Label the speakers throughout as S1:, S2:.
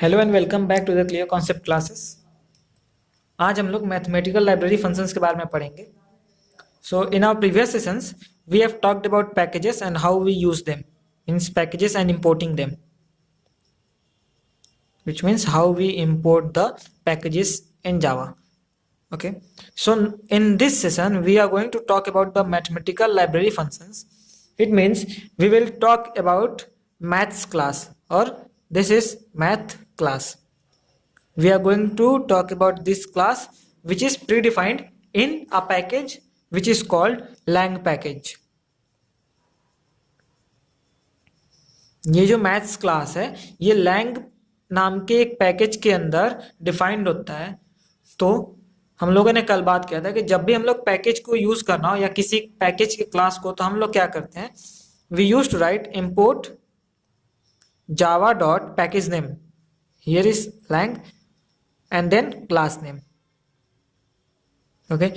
S1: Hello and welcome back to the clear concept classes. आज हम लोग मैथमेटिकल लाइब्रेरी फंक्शंस के बारे में पढ़ेंगे। So in our previous sessions we have talked about packages and how we use them, means packages and importing them, which means how we import the packages in Java. Okay, so in this session we are going to talk about the mathematical library functions. It means we will talk about maths class, or this is math class. We are going to talk about this class which is predefined in a package which is called lang package. ये जो maths class है ये Lang नाम के एक package के अंदर defined होता है। तो हम लोगों ने कल बात किया था कि जब भी हम लोग पैकेज को यूज करना हो या किसी पैकेज के क्लास को, तो हम लोग क्या करते हैं, we use to write import Java dot package name, here is lang and then class name. Okay,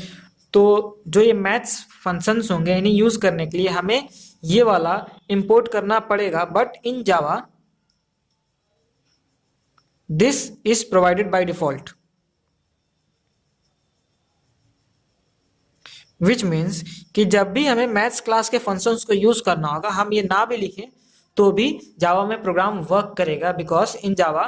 S1: तो जो ये मैथ्स फंक्शंस होंगे इन्हें यूज करने के लिए हमें ये वाला इंपोर्ट करना पड़ेगा, but in Java this is provided by default, which means कि जब भी हमें मैथ्स क्लास के फंक्शंस को यूज करना होगा, हम ये ना भी लिखें तो भी जावा में प्रोग्राम वर्क करेगा, because in Java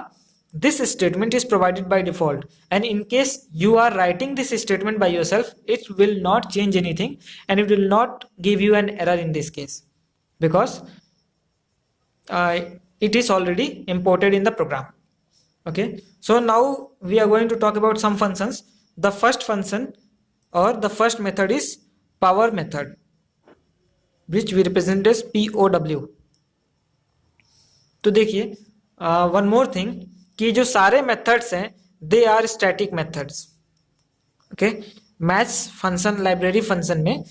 S1: this statement is provided by default, and in case you are writing this statement by yourself, it will not change anything and it will not give you an error in this case, because it is already imported in the program. Okay, so now we are going to talk about some functions. The first function or the first method is power method, which we represent as POW. तो देखिए one more thing, कि जो सारे methods हैं they are static methods. Okay, maths function library function में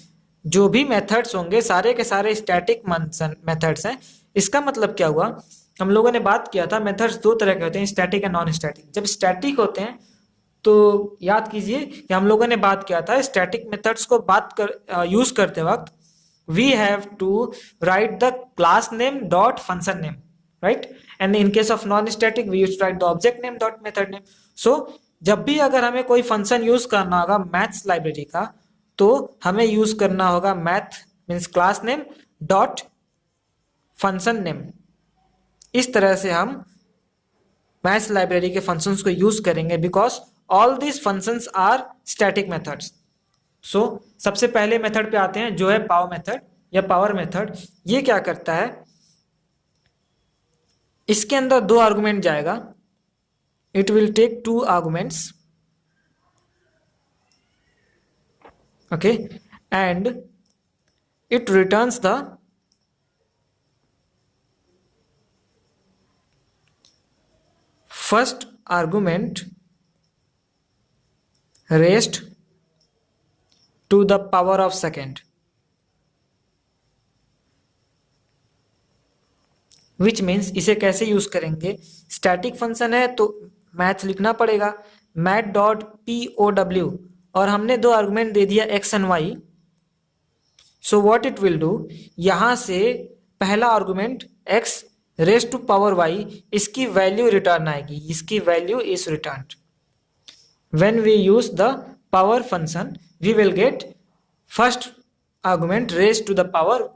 S1: जो भी methods होंगे सारे के सारे स्टैटिक मेथड्स हैं। इसका मतलब क्या हुआ, हम लोगों ने बात किया था मेथड्स दो तरह के होते हैं, स्टैटिक एंड नॉन स्टैटिक। जब स्टैटिक होते हैं तो याद कीजिए कि हम लोगों ने बात किया था स्टैटिक मेथड्स को यूज करते वक्त we have to write the class name dot function name, right? And in case of non-static we used to write the object name dot method name. So जब भी अगर हमें कोई फंक्शन यूज करना होगा मैथ्स लाइब्रेरी का, तो हमें यूज करना होगा Math means class name dot function name. इस तरह से हम मैथ्स लाइब्रेरी के फंक्शंस को यूज करेंगे, because all these functions are static methods. So सबसे पहले मेथड पे आते हैं जो है पावर मेथड या पावर मेथड। ये क्या करता है, इसके अंदर दो आर्गुमेंट जाएगा, it will take two arguments, okay, and it returns the first argument raised to the power of second, which means इसे कैसे यूज करेंगे, स्टैटिक फंक्शन है तो मैथ लिखना पड़ेगा मैथ डॉट POW, और हमने दो आर्गुमेंट दे दिया x and y। So what it will do, यहां से पहला argument x raise to power y, इसकी वैल्यू रिटर्न आएगी, इसकी value is return. When we use the power function we will get first argument raise to the power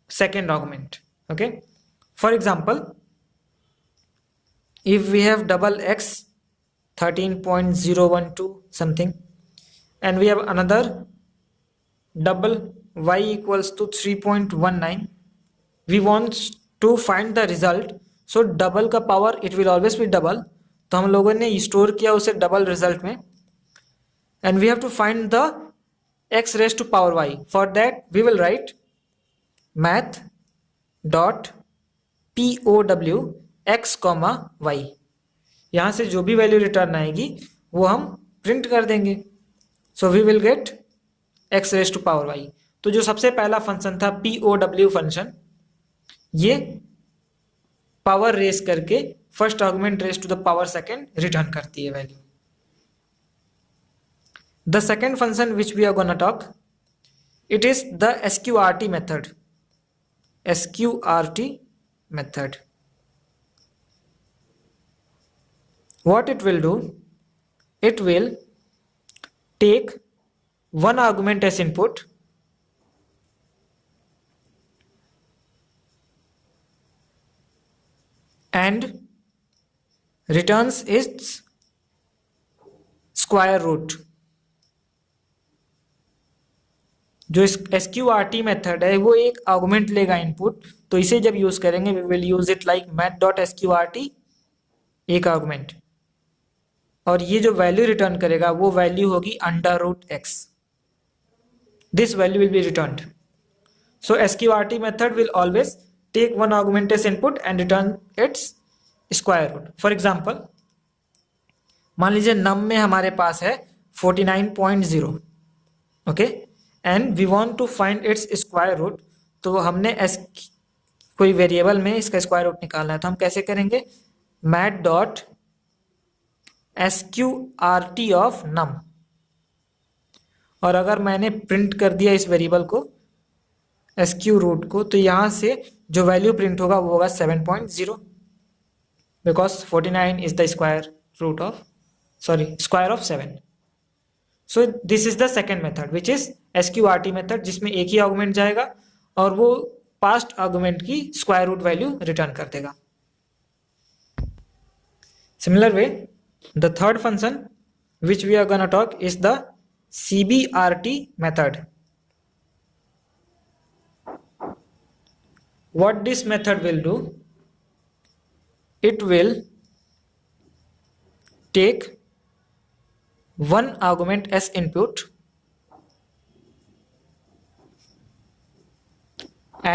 S1: second argument. Okay, for example, if we have double x 13.012 something and we have another double y equals to 3.19, we want to find the result, so double का power it will always be double, तो हम लोगों ने store किया उसे double result में, and we have to find the x raised to power y. For that we will write math dot POW x, y, यहां से जो भी वैल्यू रिटर्न आएगी वो हम प्रिंट कर देंगे। So we will get x raise to power y। तो जो सबसे पहला फंक्शन था POW फंक्शन, ये पावर रेज करके first argument raise to the power second return करती है value. The second function which we are gonna talk, it is the SQRT method, SQRT method. what it will do, it will take one argument as input and returns its square root. जो SQRT method है वो एक argument लेगा input, तो इसे जब use करेंगे we will use it like math.sqrt, एक आर्गुमेंट, और ये जो वैल्यू रिटर्न करेगा वो वैल्यू होगी √x. This value will be returned. So SQRT method will always take one argument as input and return its square root. For example, मान लीजिए num में हमारे पास है 49.0, okay, and we want to find its square root. तो हमने कोई variable में इसका स्क्वायर रूट निकालना है, तो हम कैसे करेंगे, math.sqrt ऑफ नम. और अगर मैंने प्रिंट कर दिया इस वेरिएबल को SQ रूट को, तो यहाँ से जो वैल्यू प्रिंट होगा वो होगा 7.0, because 49 is the square of 7. So this is the second method which is SQRT method, जिसमें एक ही आर्गुमेंट जाएगा और वो पास्ट आर्गुमेंट की स्क्वायर रूट वैल्यू रिटर्न कर देगा. Similar way, the third function which we are gonna talk is the CBRT method. What this method will do, it will take one argument as input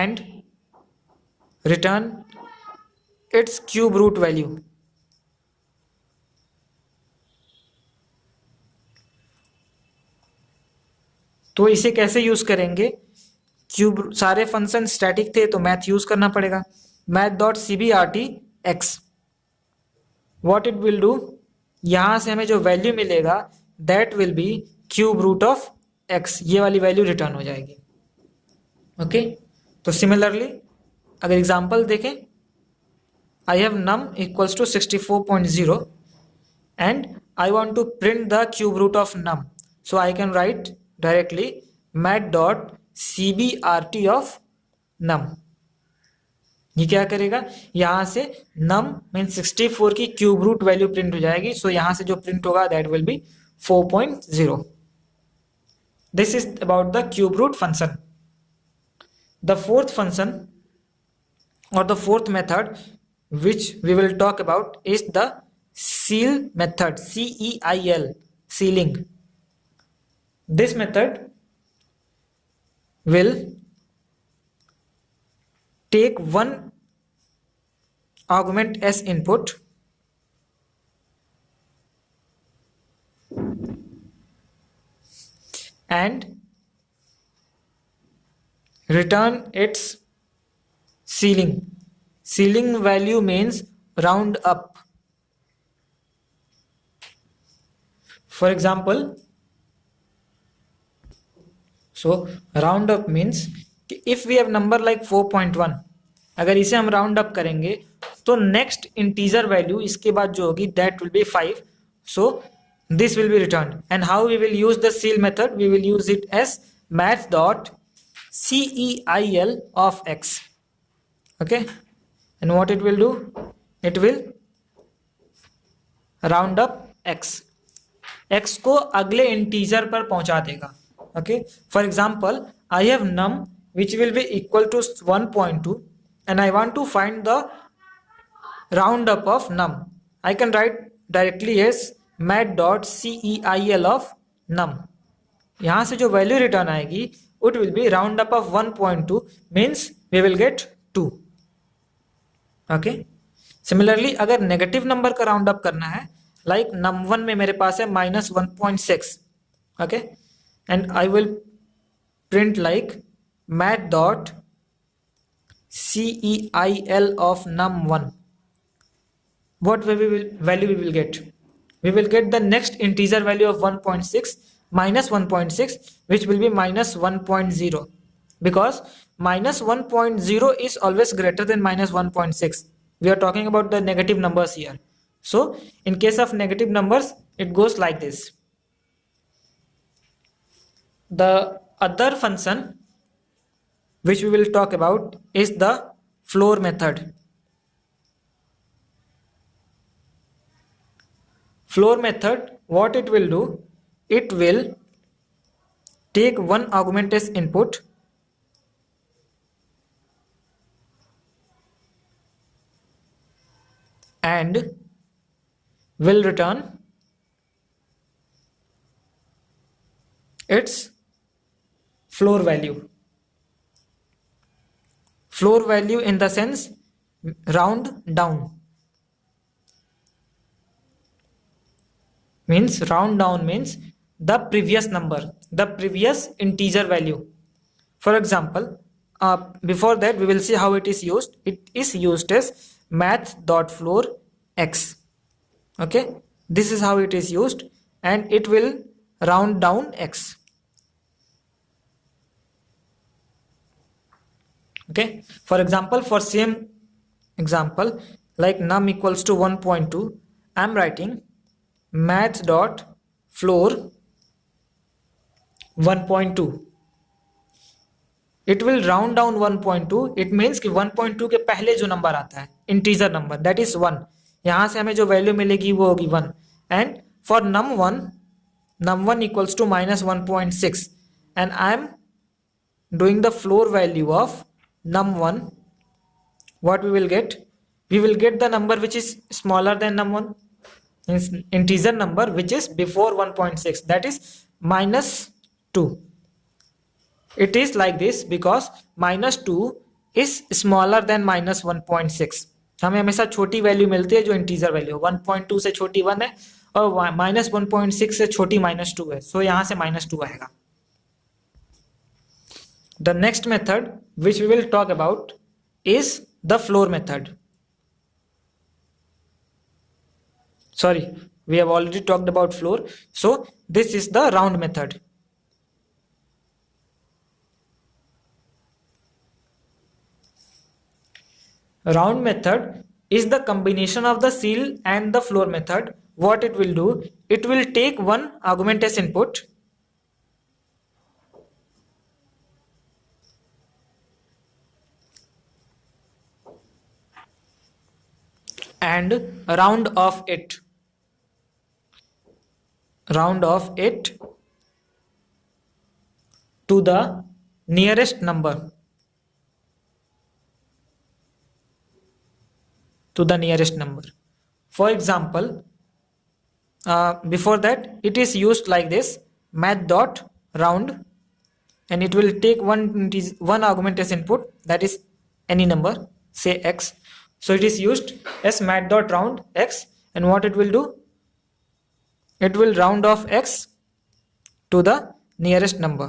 S1: and return its cube root value. तो इसे कैसे use करेंगे, cube, सारे function static थे तो math use करना पड़ेगा. math.cbrt(x), what it will do, यहां से हमें जो वैल्यू मिलेगा that will be cube root of x, ये वाली वैल्यू रिटर्न हो जाएगी. ओके, तो सिमिलरली अगर एग्जांपल देखें, I have num equals to 64.0 and I want to print the cube root of num, so I can write directly math.cbrt of num. ये क्या करेगा, यहां से num मीन्स 64 की क्यूब रूट वैल्यू प्रिंट हो जाएगी. सो यहां से जो प्रिंट होगा that will be 4.0. This is about the cube root function. The fourth function और the fourth method which we will talk about is the seal method, CEIL, sealing. This method will take one argument as input and return its ceiling. Ceiling value means round up. For example, so round up means if we have number like 4.1, अगर इसे हम round up करेंगे तो next integer value इसके बाद जो होगी that will be 5. So this will be return. And how we will use the ceil method, we will use it as math.ceil of x. okay, and what it will do, it will round up x को अगले integer पर पहुंचा देगा. okay, for example, I have num which will be equal to 1.2 and I want to find the round up of num. I can write directly as math.ceil of num. यहां से जो value return आएगी it will be round up of 1.2 means we will get 2. okay, similarly अगर negative number का round up करना है, like num1 में मेरे पास है -1.6. okay, and I will print like math.ceil of num1. What value we will get? We will get the next integer value of 1.6 minus 1.6, which will be -1.0, because -1.0 is always greater than -1.6. We are talking about the negative numbers here. So in case of negative numbers, it goes like this. The other function which we will talk about is the floor method. Floor method, what it will do, it will take one argument as input and will return its floor value. Floor value in the sense round down. Means round down means the previous number, the previous integer value. For example, before that we will see how it is used. It is used as math.floor x. Okay, this is how it is used, and it will round down x. Okay, for example, for same example, like num equals to 1.2, I am writing math.floor 1.2. It will round down 1.2. It means कि 1.2 के पहले जो number आता है integer number, that is 1, यहाँ से हमें जो वैल्यू मिलेगी वो होगी 1. And for num1 equals to -1.6, and I am doing the floor value of num1. What we will get? We will get the number which is smaller than num1, means integer number which is before 1.6, that is -2. It is like this because -2 is smaller than -1.6. हमें हमेशा छोटी value मिलती है जो integer value 1.2 से छोटी 1 है और -1.6 से छोटी -2 है. सो यहाँ से -2 आएगा. The next method which we will talk about is the floor method. Sorry, we have already talked about floor. So this is the round method. Round method is the combination of the ceil and the floor method. What it will do, it will take one argument as input and round off it to the nearest number. For example, before that it is used like this, math.round, and it will take one argument as input, that is any number, say x. So it is used as math.round x, and what it will do, it will round off x to the nearest number.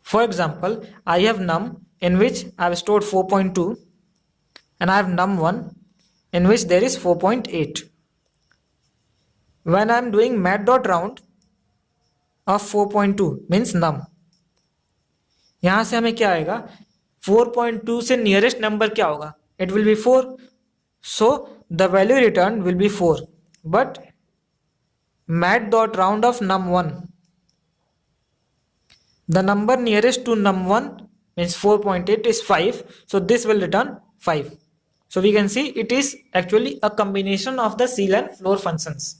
S1: For example, I have num in which I have stored 4.2, and I have num1 in which there is 4.8. When I am doing math.round of 4.2 means num, यहाँ से हमें क्या आएगा, 4.2 से nearest number क्या होगा, it will be 4. So the value returned will be 4. But math.round of num1, the number nearest to num1 means 4.8 is 5. So this will return 5. So we can see it is actually a combination of the ceil and floor functions.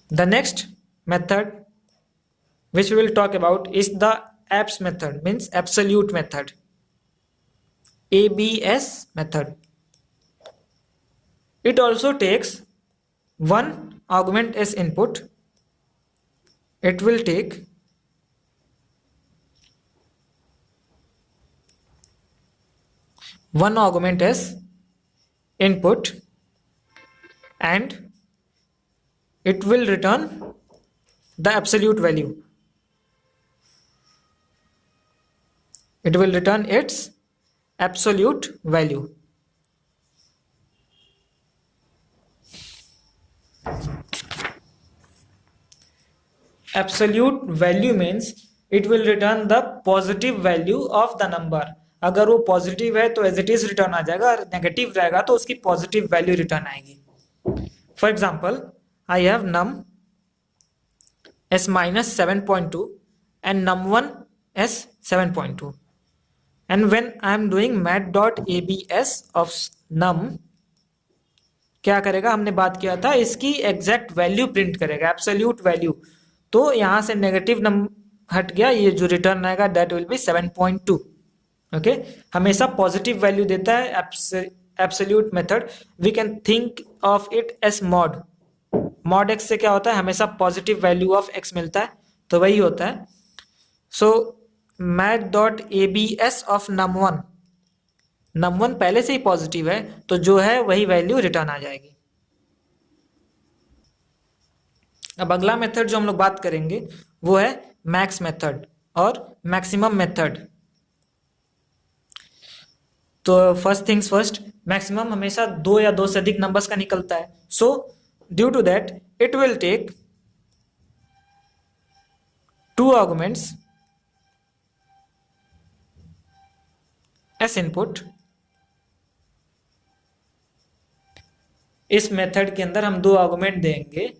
S1: The next method which we will talk about is the abs method, means absolute method. ABS method. It also takes one argument as input. It will take one argument as input and it will return the absolute value. It will return its absolute value. Absolute value means it will return the positive value of the number. अगर वो positive है तो as it is return आ जाएगा, और negative रहेगा तो उसकी positive value return आएगी। For example, I have num s minus 7.2 and num1 s 7.2, and when I am doing mat.abs of num, क्या करेगा, हमने बात किया था इसकी एग्जैक्ट वैल्यू प्रिंट करेगा, एब्सोल्यूट वैल्यू। तो यहां से नेगेटिव नंबर हट गया, ये जो रिटर्न आएगा दैट विल बी 7.2। ओके, हमेशा पॉजिटिव वैल्यू देता है absolute method. We can think of it as mod. Mod x से क्या होता है, हमेशा पॉजिटिव वैल्यू ऑफ एक्स मिलता है, तो वही होता है। सो mat.abs ऑफ num1, num1 पहले से ही पॉजिटिव है, तो जो है वही वैल्यू रिटर्न आ जाएगी। अब अगला मेथड जो हम लोग बात करेंगे वो है मैक्स मेथड और मैक्सिमम मेथड। तो फर्स्ट थिंग्स फर्स्ट, मैक्सिमम हमेशा 2 या 2 से अधिक नंबर्स का निकलता है। So due to that it will take 2 arguments as input. इस मेथड के अंदर हम 2 आर्गुमेंट देंगे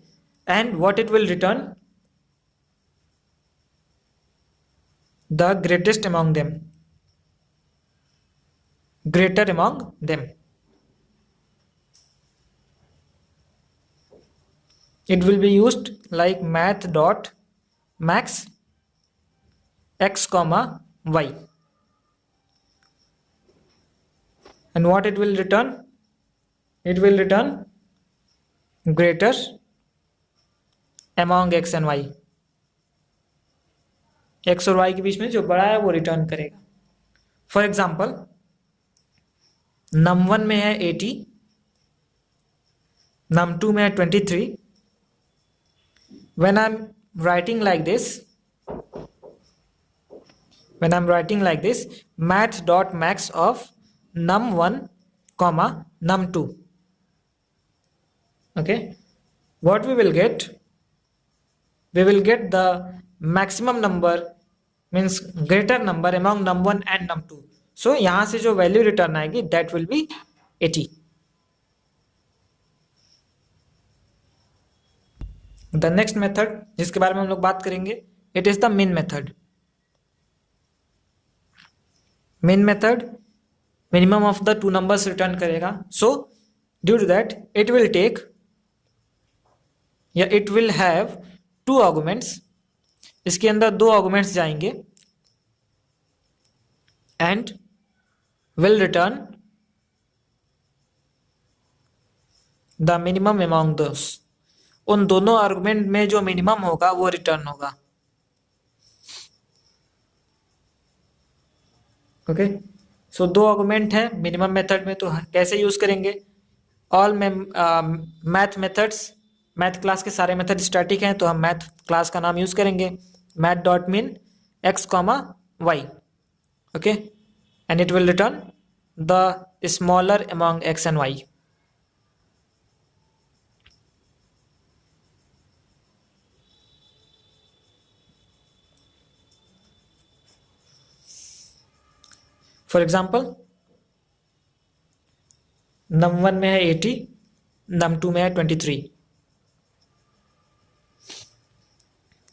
S1: and what it will return, the greatest among them, greater among them. It will be used like math dot max x comma y, and what it will return, it will return greater among x and y। x और y के बीच में जो बड़ा है वो return करेगा। For example, num1 में है 80, num2 में है 23। when I'm writing like this, math dot max of num1 comma num2, okay, what we will get, the maximum number means greater number among num1 and num2। सो यहां से जो value return आएगी that will be 80। The next method जिसके बारे में हम लोग बात करेंगे, it is the min method. Min method minimum of the 2 numbers return करेगा। So due to that it will take, या इट विल हैव 2 आर्गुमेंट्स। इसके अंदर 2 आर्गुमेंट्स जाएंगे and will return the minimum among those। उन दोनों argument में जो minimum होगा वो रिटर्न होगा। ओके, सो 2 आर्गुमेंट है मिनिमम मेथड में, तो कैसे यूज करेंगे, all math methods, math class के सारे मेथड स्टैटिक हैं, तो हम मैथ क्लास का नाम यूज करेंगे math dot min x comma y. Okay, and it will return the smaller among x and y। For example, num1 में है 80, num2 में है 23।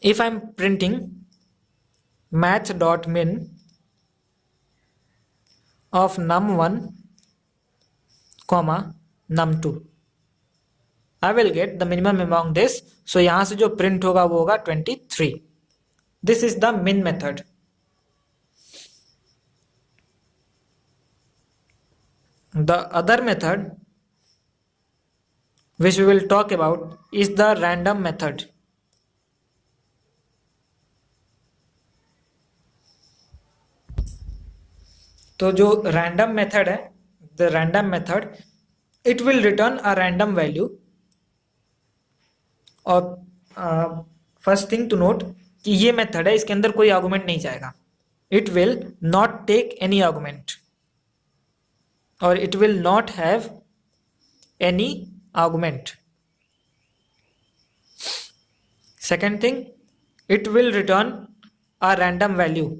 S1: if I'm printing math dot min of num1 comma num2, I will get the minimum among this। so यहां से जो print होगा वो होगा 23। this is the min method। the other method which we will talk about is the random method। तो जो random method है, the random method, it will return a random value. और फर्स्ट थिंग टू नोट कि ये method है, इसके अंदर कोई आर्गुमेंट नहीं जाएगा। It will not take any argument और it will not have any argument. Second thing, it will return a random value.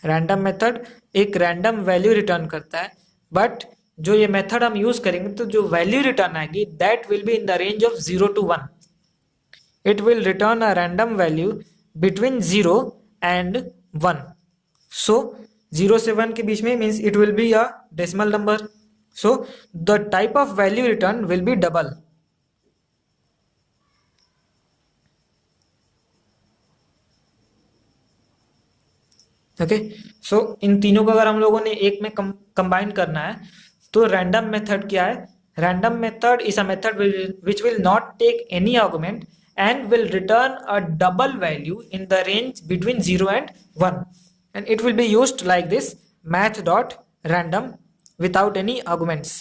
S1: Random method एक रैंडम वैल्यू रिटर्न करता है, बट जो ये मेथड हम यूज करेंगे तो जो वैल्यू रिटर्न आएगी that will be in the range of 0 to 1. It will return a random value between 0 and 1. So 0 से 1 के बीच में means it will be a decimal number. So the type of value return will be double. Okay, so इन तीनों को अगर हम लोगों ने एक में कंबाइन करना है तो रैंडम मेथड क्या है? Random method is a method which will not take any argument and will return a double value in the range between 0 and 1, and it will be used like this math dot random without any arguments.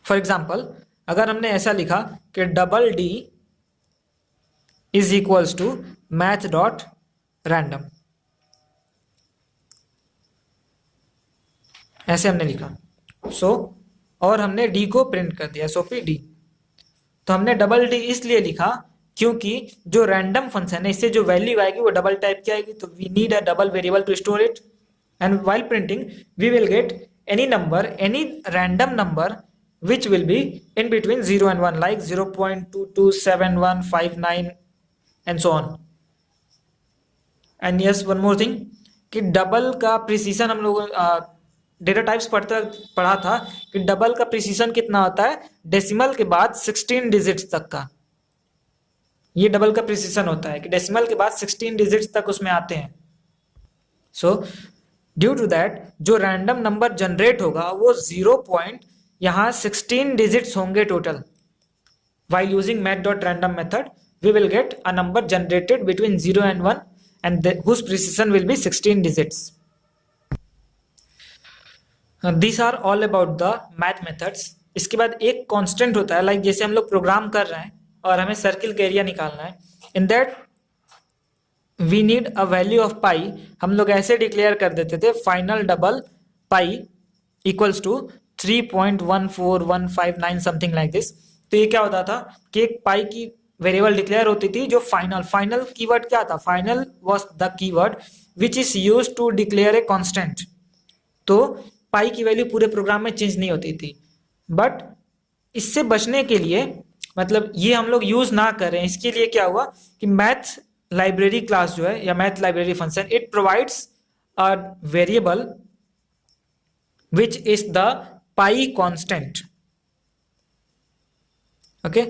S1: For example, अगर हमने ऐसा लिखा कि double D is equals to math dot random, ऐसे हमने लिखा और हमने डी को प्रिंट कर दिया एसओपी डी. तो हमने डबल डी इसलिए लिखा क्योंकि जो रैंडम फंक्शन है इससे जो वैल्यू आएगी वो डबल टाइप की आएगी, तो we need a double variable to store it, and while printing we will get any number, any random number which will be in between 0 and 1 like 0.227159 and so on. And yes, one more thing कि double का precision हम लोग data types पढ़ा था कि double का precision कितना होता है, डेसिमल के बाद 16 डिजिट्स तक का. ये डबल का प्रिसीजन होता है कि डेसिमल के बाद 16 डिजिट्स तक उसमें आते हैं. सो ड्यू टू दैट जो रैंडम नंबर जनरेट होगा वो यहाँ 16 डिजिट्स होंगे total. While using math.random method, we will get a number generated between 0 and 1 and whose precision will be 16 digits. These are all about the math methods. इसके बाद एक constant होता है, like जैसे हम लोग प्रोग्राम कर रहे हैं और हमें सर्किल का एरिया निकालना है. In that we need a value of pi. हम लोग ऐसे डिक्लेयर कर देते थे final double pi equals to 3.14159 something like this. तो ये क्या होता था कि एक पाई की वेरिएबल डिक्लेयर होती थी जो फाइनल कीवर्ड क्या था, final was the keyword which is used to declare a constant. तो पाई की वैल्यू पूरे प्रोग्राम में चेंज नहीं होती थी. बट इससे बचने के लिए, मतलब ये हम लोग यूज ना करें, इसके लिए क्या हुआ कि मैथ लाइब्रेरी क्लास जो है या math library function, it provides a variable which is the pi constant. Okay,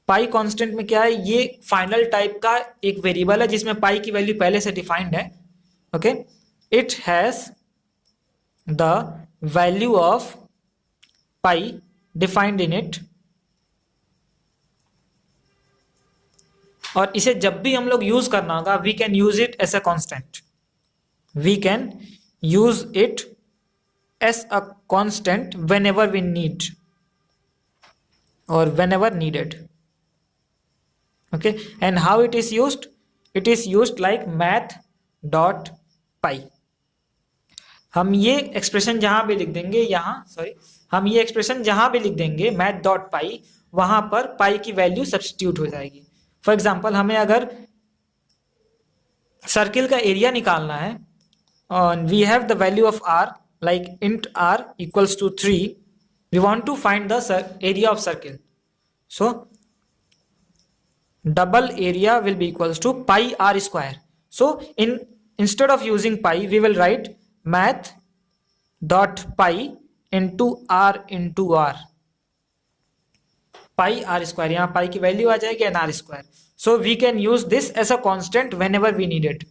S1: pi constant में क्या है, ये फाइनल टाइप का एक वेरिएबल है जिसमें पाई की वैल्यू पहले से डिफाइंड है. Okay, it has the value of pi defined in it, और इसे जब भी हम लोग यूज करना होगा we can use it as a constant. We can use it as a constant whenever we need or whenever needed. Okay, and how it is used? It is used like math dot pi. हम ये expression जहां भी लिख देंगे हम ये expression जहां भी लिख देंगे मैथ डॉट पाई, वहां पर पाई की वैल्यू सब्स्टिट्यूट हो जाएगी. फॉर एग्जाम्पल हमें अगर सर्किल का एरिया निकालना है और we have the value of R like int r equals to 3, we want to find the area of circle. So double area will be equals to pi r square. So instead of using pi we will write math dot pi into r into r. pi r square, यहाँ pi की value आ जाएगी and r square. So we can use this as a constant whenever we need it.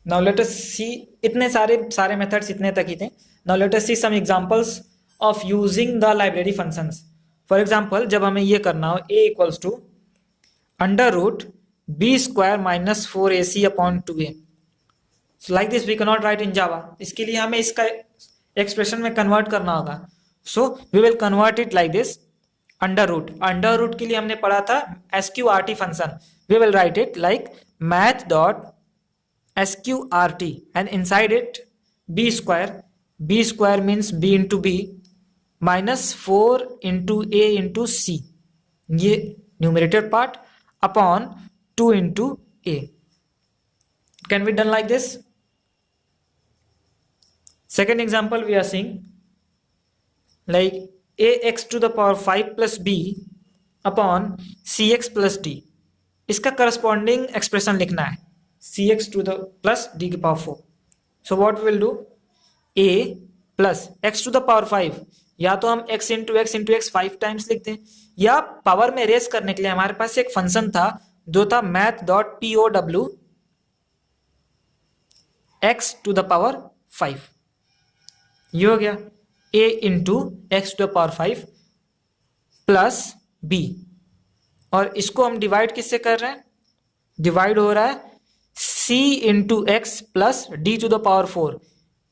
S1: Now let us see, इतने सारे methods इतने तक ही थे. Now let us see some examples of using the library functions. For example, जब हमें ये करना हो a equals to under root b square minus 4ac upon 2a. So like this we cannot write in Java. इसके लिए हमें इसका expression में कन्वर्ट करना होगा. So we will convert it like this. Under root के लिए हमने पढ़ा था sqrt function. We will write it like math dot sqrt and inside it b square means b into b minus 4 into a into c, ये numerator part, upon 2 into a. Can be done like this? Second example we are seeing like ax to the power 5 plus b upon cx plus d. इसका corresponding expression लिखना है cx to the plus d की power 4. So what we will do, a plus x to the power 5, या तो हम x into x 5 times लिखते हैं, या पावर में रेस करने के लिए हमारे पास एक फंक्शन था जो था math.pow x to the power 5. ये हो गया a into x to the power 5 plus b, और इसको हम डिवाइड किससे कर रहे हैं, डिवाइड हो रहा है c into x plus d to the power 4.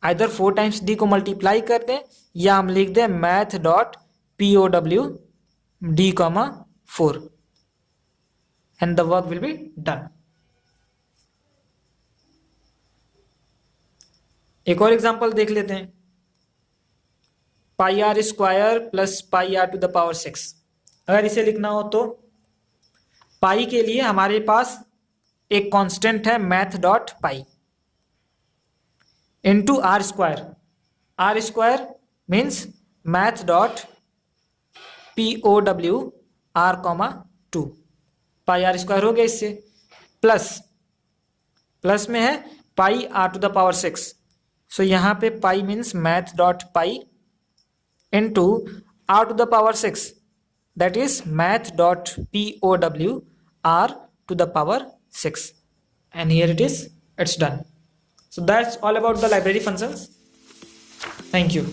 S1: Either 4 times d को मल्टीप्लाई कर दें या हम लिख दें math.pow d, 4 and the work will be done. एक और एग्जांपल देख लेते हैं, pi r square plus pi r to the power 6. अगर इसे लिखना हो तो पाई के लिए हमारे पास एक कांस्टेंट है math.पाई into r square. R square means math.pow r, 2 pi r square हो गया. इससे प्लस में है pi r to the power 6. So यहाँ पे पाई मीन्स math.पाई into r to the power 6, that is math.pow r to the power 6, and here it's done. So that's all about the library functions. Thank you.